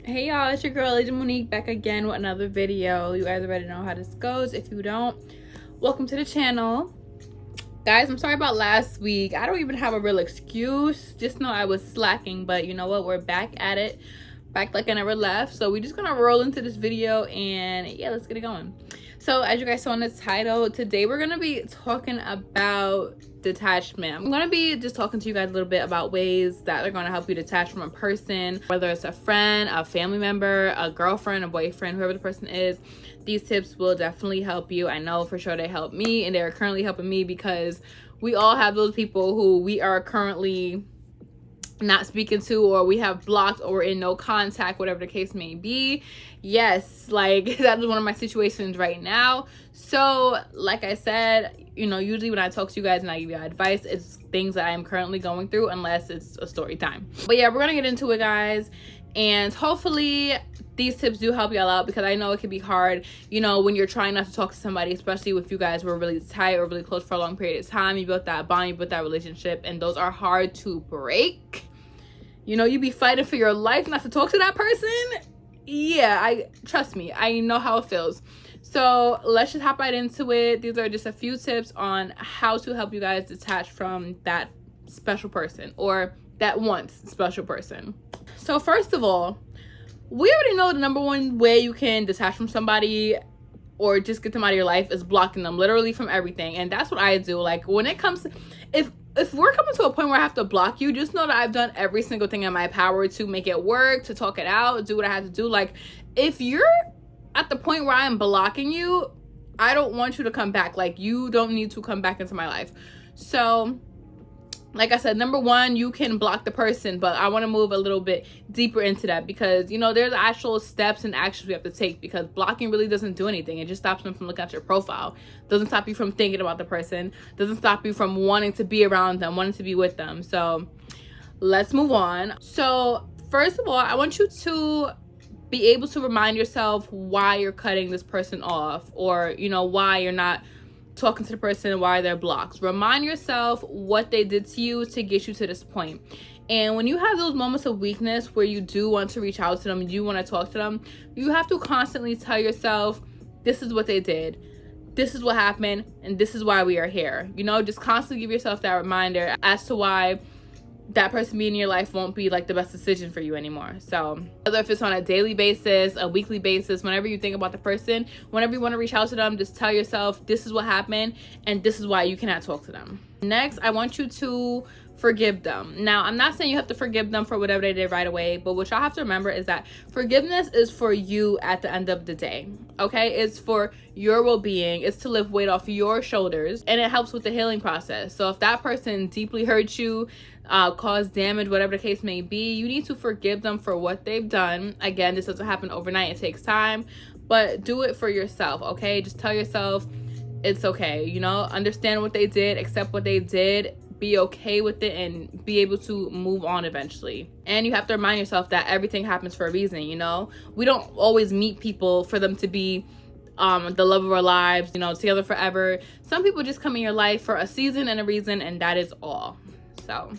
Hey y'all, it's your girl Agent Monique back again with another video. You guys already know how this goes. If you don't, welcome to the channel. Guys, I'm sorry about last week. I don't even have a real excuse. Just know I was slacking, but you know what? We're back at it. Back like I never left. So we're just gonna roll into this video and yeah, let's get it going. So as you guys saw in the title, today we're gonna be talking about detachment. I'm gonna be just talking to you guys a little bit about ways that are gonna help you detach from a person, whether it's a friend, a family member, a girlfriend, a boyfriend, whoever the person is. These tips will definitely help you. I know for sure they help me, and they're currently helping me because we all have those people who we are currently not speaking to, or we have blocked, or in no contact, whatever the case may be. Yes, like that is one of my situations right now. So like I said, you know, usually when I talk to you guys and I give you advice, it's things that I am currently going through, unless it's a story time. But yeah, we're gonna get into it, guys, and hopefully these tips do help y'all out, because I know it can be hard, you know, when you're trying not to talk to somebody, especially if you guys were really tight or really close for a long period of time. You built that bond, you built that relationship, and those are hard to break. You know, you be fighting for your life not to talk to that person. Yeah, trust me, I know how it feels. So let's just hop right into it. These are just a few tips on how to help you guys detach from that special person, or that once special person. So first of all, we already know the number one way you can detach from somebody or just get them out of your life is blocking them literally from everything. And that's what I do. Like when it comes to, if we're coming to a point where I have to block you, just know that I've done every single thing in my power to make it work, to talk it out, do what I have to do. Like if you're at the point where I am blocking you, I don't want you to come back. Like you don't need to come back into my life. So like I said, number one, you can block the person, but I want to move a little bit deeper into that, because, you know, there's actual steps and actions we have to take, because blocking really doesn't do anything. It just stops them from looking at your profile. Doesn't stop you from thinking about the person. Doesn't stop you from wanting to be around them, wanting to be with them. So let's move on. So first of all, I want you to be able to remind yourself why you're cutting this person off, or, you know, why you're not talking to the person, why they're blocked. Remind yourself what they did to you to get you to this point. And when you have those moments of weakness where you do want to reach out to them, you want to talk to them, you have to constantly tell yourself, this is what they did, this is what happened, and this is why we are here. You know, just constantly give yourself that reminder as to why that person being in your life won't be like the best decision for you anymore. So whether if it's on a daily basis, a weekly basis, whenever you think about the person, whenever you want to reach out to them, just tell yourself, this is what happened and this is why you cannot talk to them. Next, I want you to forgive them. Now, I'm not saying you have to forgive them for whatever they did right away, but what y'all have to remember is that forgiveness is for you at the end of the day. Okay, it's for your well-being. It's to lift weight off your shoulders, and it helps with the healing process. So if that person deeply hurt you, caused damage, whatever the case may be, you need to forgive them for what they've done. Again, this doesn't happen overnight. It takes time, but do it for yourself. Okay, just tell yourself it's okay. You know, understand what they did, accept what they did, be okay with it, and be able to move on eventually. And you have to remind yourself that everything happens for a reason. You know, we don't always meet people for them to be the love of our lives, you know, together forever. Some people just come in your life for a season and a reason, and that is all. So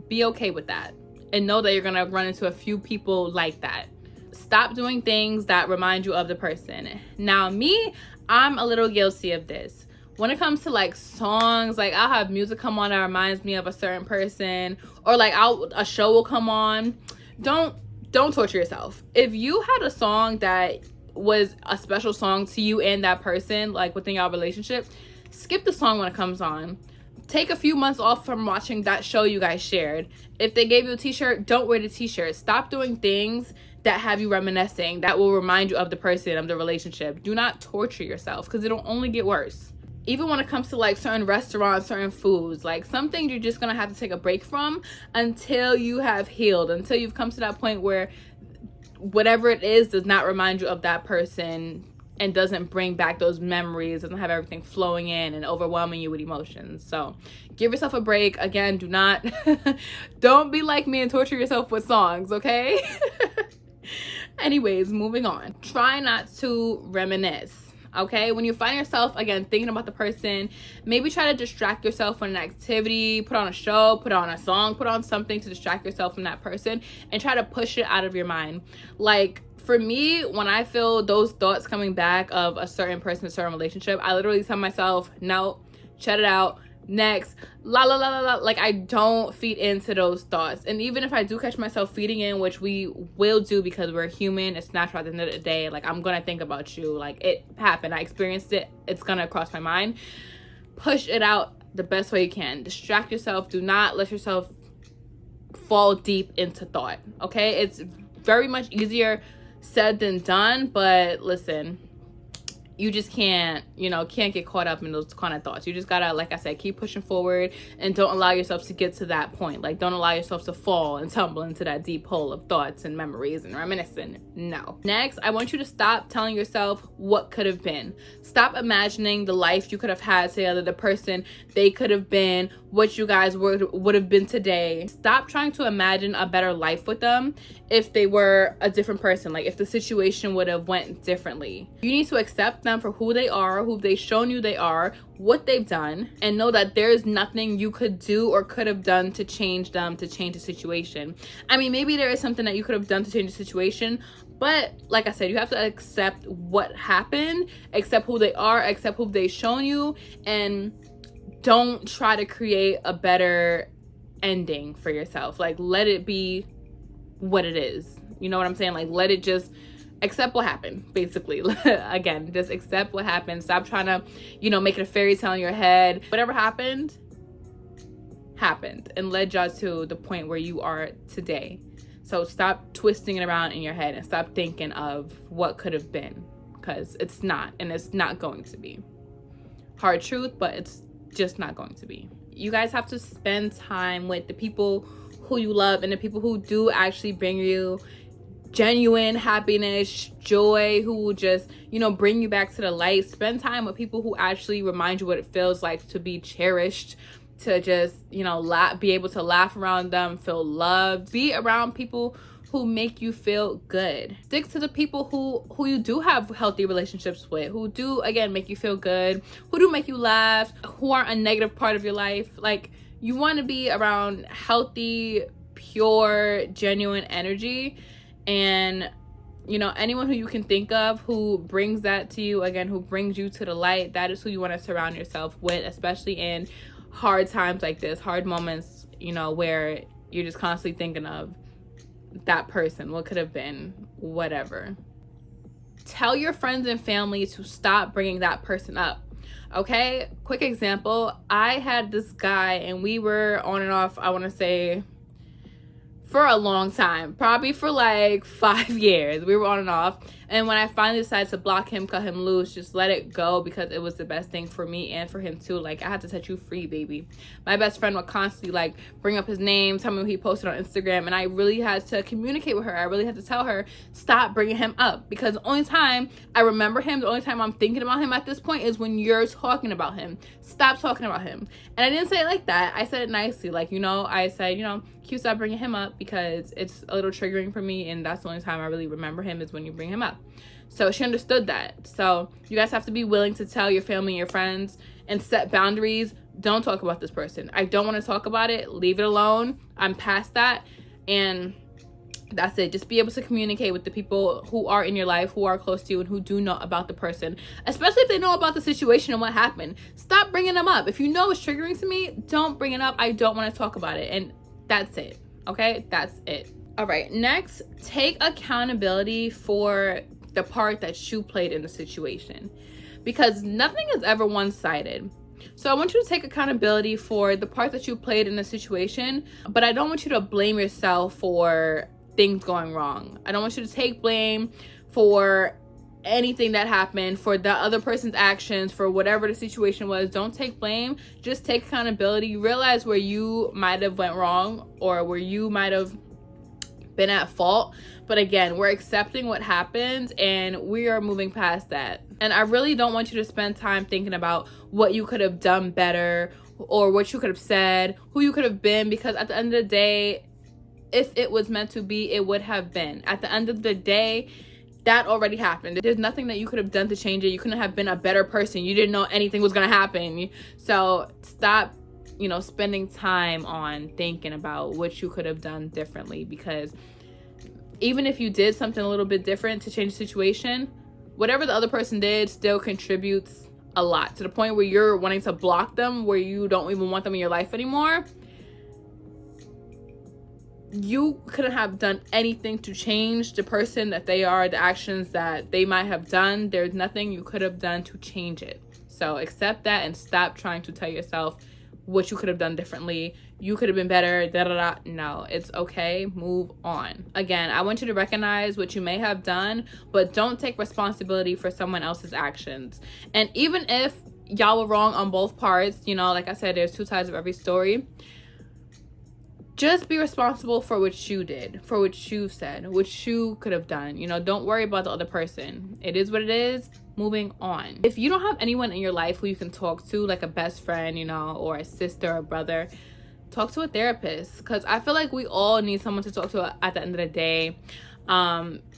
be okay with that, and know that you're gonna run into a few people like that. Stop doing things that remind you of the person. Now me, I'm a little guilty of this. When it comes to like songs, like I'll have music come on that reminds me of a certain person, or like a show will come on. Don't torture yourself. If you had a song that was a special song to you and that person, like within your relationship, skip the song when it comes on. Take a few months off from watching that show you guys shared. If they gave you a t-shirt, don't wear the t-shirt. Stop doing things that have you reminiscing, that will remind you of the person, of the relationship. Do not torture yourself, because it'll only get worse. Even when it comes to like certain restaurants, certain foods, like some things you're just gonna have to take a break from until you have healed, until you've come to that point where whatever it is does not remind you of that person and doesn't bring back those memories, doesn't have everything flowing in and overwhelming you with emotions. So give yourself a break. Again, don't be like me and torture yourself with songs, okay? Anyways, moving on. Try not to reminisce. Okay, when you find yourself again thinking about the person, maybe try to distract yourself from an activity, put on a show, put on a song, put on something to distract yourself from that person, and try to push it out of your mind. Like for me, when I feel those thoughts coming back of a certain person, a certain relationship, I literally tell myself, no, shut it out, next, la la la la la. Like I don't feed into those thoughts. And even if I do catch myself feeding in, which we will do because we're human, it's natural at the end of the day, like I'm gonna think about you, like it happened, I experienced it, it's gonna cross my mind. Push it out the best way you can. Distract yourself. Do not let yourself fall deep into thought. Okay, it's very much easier said than done, but listen, you just can't get caught up in those kind of thoughts. You just gotta, like I said, keep pushing forward and don't allow yourself to get to that point. Like don't allow yourself to fall and tumble into that deep hole of thoughts and memories and reminiscing. No. Next, I want you to stop telling yourself what could have been. Stop imagining the life you could have had together, the person they could have been, what you guys would have been today. Stop trying to imagine a better life with them if they were a different person, like if the situation would have went differently. You need to accept them for who they are, who they've shown you they are, what they've done, and know that there's nothing you could do or could have done to change them, to change the situation. I mean, maybe there is something that you could have done to change the situation, but like I said, you have to accept what happened, accept who they are, accept who they've shown you, and don't try to create a better ending for yourself. Like let it be what it is. You know what I'm saying? Like let it just accept what happened, basically. Again, just accept what happened. Stop trying to, make it a fairy tale in your head. Whatever happened and led y'all to the point where you are today. So stop twisting it around in your head and stop thinking of what could have been, because it's not, and it's not going to be. Hard truth, but it's just not going to be. You guys have to spend time with the people who you love and the people who do actually bring you genuine happiness, joy, who will just, bring you back to the light. Spend time with people who actually remind you what it feels like to be cherished, to just, be able to laugh around them, feel loved. Be around people who make you feel good. Stick to the people who you do have healthy relationships with, who do, again, make you feel good, who do make you laugh, who aren't a negative part of your life. Like, you want to be around healthy, pure, genuine energy. And anyone who you can think of who brings that to you, again, who brings you to the light, that is who you want to surround yourself with, especially in hard times like this, hard moments, where you're just constantly thinking of that person, what could have been, whatever. Tell your friends and family to stop bringing that person up. Okay, quick example, I had this guy and we were on and off, I want to say for a long time, probably for like 5 years. We were on and off. And when I finally decided to block him, cut him loose, just let it go, because it was the best thing for me and for him too. Like, I had to set you free, baby. My best friend would constantly like bring up his name, tell me what he posted on Instagram, and I really had to communicate with her. I really had to tell her, stop bringing him up, because the only time I remember him, the only time I'm thinking about him at this point is when you're talking about him. Stop talking about him. And I didn't say it like that. I said it nicely. Like, I said, can you stop bringing him up, because it's a little triggering for me, and that's the only time I really remember him is when you bring him up. So she understood that. So you guys have to be willing to tell your family and your friends and set boundaries. Don't talk about this person. I don't want to talk about it. Leave it alone. I'm past that. And that's it. Just be able to communicate with the people who are in your life, who are close to you, and who do know about the person, especially if they know about the situation and what happened. Stop bringing them up. If you know it's triggering to me, don't bring it up. I don't want to talk about it. And that's it. Okay, that's it. All right, next, take accountability for the part that you played in the situation, because nothing is ever one-sided. So I want you to take accountability for the part that you played in the situation, but I don't want you to blame yourself for things going wrong. I don't want you to take blame for anything that happened, for the other person's actions, for whatever the situation was. Don't take blame. Just take accountability. Realize where you might have went wrong or where you might have been at fault. But again, we're accepting what happened and we are moving past that. And I really don't want you to spend time thinking about what you could have done better or what you could have said, who you could have been, because at the end of the day, if it was meant to be, it would have been. At the end of the day, that already happened. There's nothing that you could have done to change it. You couldn't have been a better person. You didn't know anything was gonna happen. So stop, you know, spending time on thinking about what you could have done differently, because even if you did something a little bit different to change the situation, whatever the other person did still contributes a lot, to the point where you're wanting to block them, where you don't even want them in your life anymore. You couldn't have done anything to change the person that they are, the actions that they might have done. There's nothing you could have done to change it. So accept that and stop trying to tell yourself what you could have done differently. You could have been better, da da da. No, it's okay. Move on. Again, I want you to recognize what you may have done, but don't take responsibility for someone else's actions. And even if y'all were wrong on both parts, you know, like I said, there's two sides of every story. Just be responsible for what you did, for what you said, what you could have done. You know, don't worry about the other person. It is what it is. Moving on. If you don't have anyone in your life who you can talk to, like a best friend, you know, or a sister or brother, talk to a therapist, because I feel like we all need someone to talk to at the end of the day.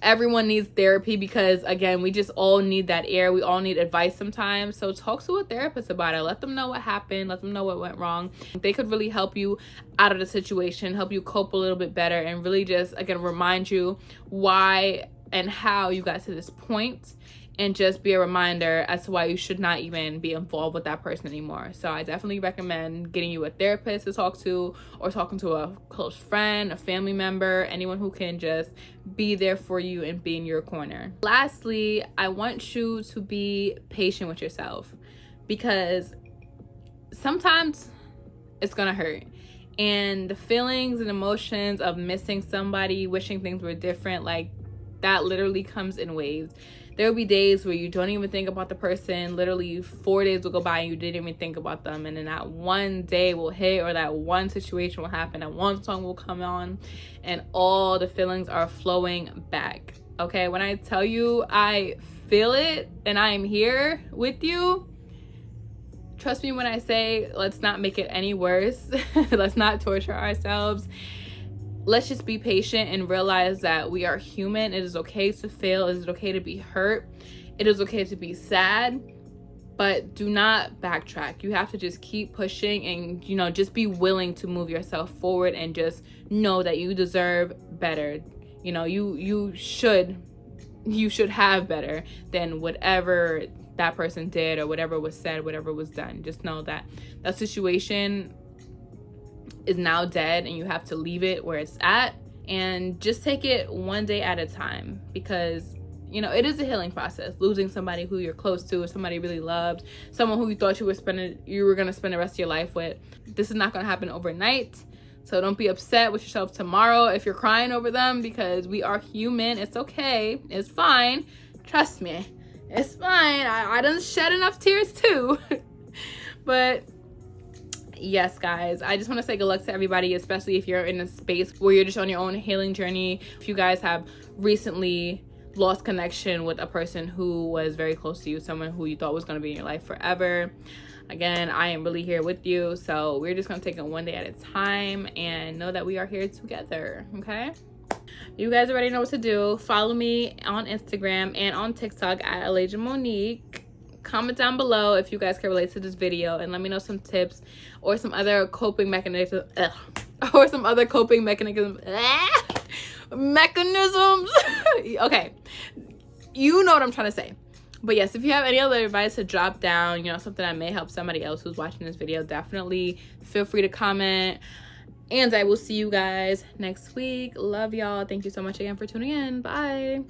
Everyone needs therapy, because again, we just all need that air. We all need advice sometimes. So talk to a therapist about it. Let them know what happened. Let them know what went wrong. They could really help you out of the situation, help you cope a little bit better, and really just, again, remind you why and how you got to this point, and just be a reminder as to why you should not even be involved with that person anymore. So I definitely recommend getting you a therapist to talk to, or talking to a close friend, a family member, anyone who can just be there for you and be in your corner. Lastly, I want you to be patient with yourself, because sometimes it's gonna hurt. And the feelings and emotions of missing somebody, wishing things were different, like that literally comes in waves. There will be days where you don't even think about the person. Literally 4 days will go by and you didn't even think about them. And then that one day will hit, or that one situation will happen. That one song will come on and all the feelings are flowing back. Okay, when I tell you I feel it and I am here with you, trust me when I say let's not make it any worse. Let's not torture ourselves. Let's just be patient and realize that we are human. It is okay to fail. It is okay to be hurt. It is okay to be sad, but do not backtrack. You have to just keep pushing and, you know, just be willing to move yourself forward, and just know that you deserve better. You know, you should have better than whatever that person did, or whatever was said, whatever was done. Just know that that situation is now dead, and you have to leave it where it's at, and just take it one day at a time, because you know it is a healing process. Losing somebody who you're close to, or somebody you really loved, someone who you thought you were gonna spend the rest of your life with, this is not gonna happen overnight. So don't be upset with yourself tomorrow if you're crying over them, because we are human. It's okay, it's fine, trust me, it's fine. I done shed enough tears too. But yes, guys, I just want to say good luck to everybody, especially if you're in a space where you're just on your own healing journey. If you guys have recently lost connection with a person who was very close to you, someone who you thought was going to be in your life forever, again, I am really here with you. So we're just going to take it one day at a time, and know that we are here together. Okay, you guys already know what to do. Follow me on Instagram and on TikTok at Elijah Monique. Comment down below if you guys can relate to this video, and let me know some tips or some other coping mechanisms mechanisms. Okay, you know what I'm trying to say. But yes, if you have any other advice to drop down, you know, something that may help somebody else who's watching this video, definitely feel free to comment. And I will see you guys next week. Love y'all. Thank you so much again for tuning in. Bye.